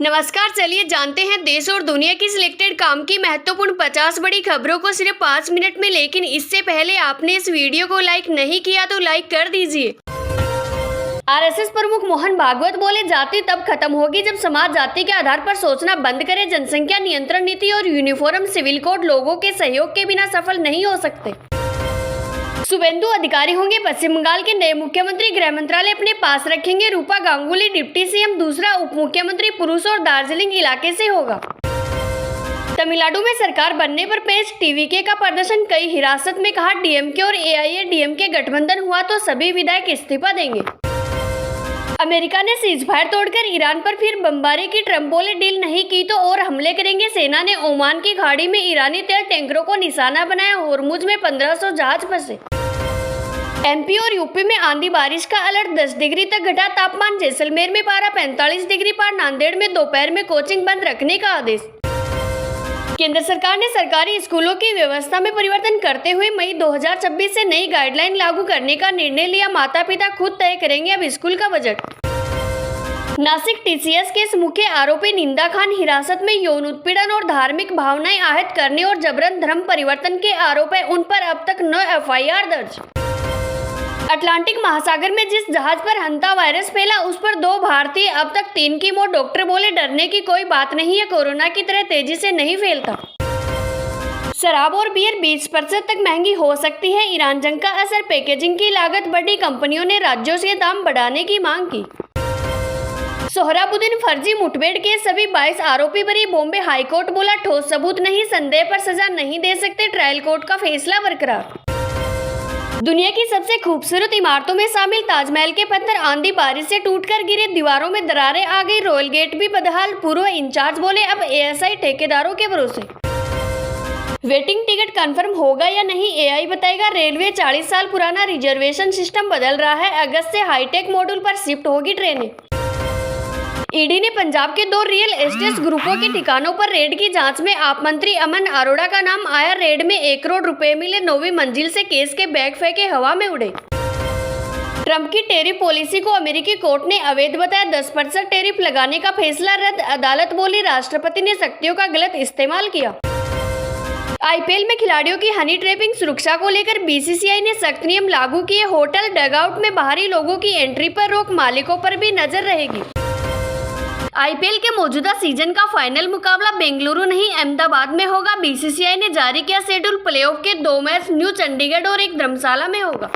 नमस्कार, चलिए जानते हैं देश और दुनिया की सिलेक्टेड काम की महत्वपूर्ण 50 बड़ी खबरों को सिर्फ 5 मिनट में। लेकिन इससे पहले आपने इस वीडियो को लाइक नहीं किया तो लाइक कर दीजिए। आरएसएस प्रमुख मोहन भागवत बोले, जाति तब खत्म होगी जब समाज जाति के आधार पर सोचना बंद करे। जनसंख्या नियंत्रण नीति और यूनिफॉर्म सिविल कोड लोगों के सहयोग के बिना सफल नहीं हो सकते। शुभेंदु अधिकारी होंगे पश्चिम बंगाल के नए मुख्यमंत्री। गृह मंत्रालय अपने पास रखेंगे। रूपा गांगुली डिप्टी सीएम। दूसरा उप मुख्यमंत्री पुरुष और दार्जिलिंग इलाके से होगा। तमिलनाडु में सरकार बनने पर पेश टीवीके का प्रदर्शन। कई हिरासत में, कहा डीएमके और एआईएडीएमके गठबंधन हुआ तो सभी विधायक इस्तीफा देंगे। अमेरिका ने सीजफायर तोड़कर ईरान पर फिर बमबारी की। ट्रंप बोले, डील नहीं की तो और हमले करेंगे। सेना ने ओमान की खाड़ी में ईरानी तेल टैंकरों को निशाना बनाया। होर्मुज में 1500 जहाज फंसे। एमपी और यूपी में आंधी बारिश का अलर्ट। 10 डिग्री तक घटा तापमान। जैसलमेर में पारा 45 डिग्री पार। नांदेड़ में दोपहर में कोचिंग बंद रखने का आदेश। केंद्र सरकार ने सरकारी स्कूलों की व्यवस्था में परिवर्तन करते हुए मई 2026 से नई गाइडलाइन लागू करने का निर्णय लिया। माता पिता खुद तय करेंगे अब स्कूल का बजट। नासिक टीसीएस केस मुख्य आरोपी निंदा खान हिरासत में। यौन उत्पीड़न और धार्मिक भावनाएं आहत करने और जबरन धर्म परिवर्तन के आरोप है। उन पर अब तक 9 एफआईआर दर्ज। अटलांटिक महासागर में जिस जहाज पर हंता वायरस फैला उस पर 2 भारतीय, अब तक 3 की मौत। डॉक्टर बोले, डरने की कोई बात नहीं है, कोरोना की तरह तेजी से नहीं फैलता। शराब और बियर 20% तक महंगी हो सकती है। ईरान जंग का असर। पैकेजिंग की लागत बढ़ी। कंपनियों ने राज्यों से दाम बढ़ाने की मांग की। सोहराबुद्दीन फर्जी मुठभेड़ के सभी 22 आरोपी बरी। बॉम्बे हाईकोर्ट बोला, ठोस सबूत नहीं, संदेह पर सजा नहीं दे सकते। ट्रायल कोर्ट का फैसला बरकरार। दुनिया की सबसे खूबसूरत इमारतों में शामिल ताजमहल के पत्थर आंधी बारिश से टूटकर गिरे। दीवारों में दरारें आ गई। रॉयल गेट भी बदहाल। पूर्व इंचार्ज बोले, अब एएसआई ठेकेदारों के भरोसे। वेटिंग टिकट कंफर्म होगा या नहीं, एआई बताएगा। रेलवे 40 साल पुराना रिजर्वेशन सिस्टम बदल रहा है। अगस्त से हाईटेक मॉड्यूल पर शिफ्ट होगी ट्रेनें। ईडी ने पंजाब के 2 रियल एस्टेट ग्रुपों के ठिकानों पर रेड की। जांच में आप मंत्री अमन अरोड़ा का नाम आया। रेड में 1 करोड़ रुपए मिले। 9वीं मंजिल से केस के बैग फेंके हवा में उड़े। ट्रंप की टैरिफ पॉलिसी को अमेरिकी कोर्ट ने अवैध बताया। 10% टैरिफ लगाने का फैसला रद्द। अदालत बोली, राष्ट्रपति ने शक्तियों का गलत इस्तेमाल किया। आईपीएल में खिलाड़ियों की हनी ट्रैपिंग सुरक्षा को लेकर बीसीसीआई ने सख्त नियम लागू किए। होटल डगआउट में बाहरी लोगों की एंट्री पर रोक। मालिकों पर भी नजर रहेगी। आईपीएल के मौजूदा सीजन का फाइनल मुकाबला बेंगलुरु नहीं अहमदाबाद में होगा। बीसीसीआई ने जारी किया शेड्यूल। प्लेऑफ के 2 मैच न्यू चंडीगढ़ और एक धर्मशाला में होगा।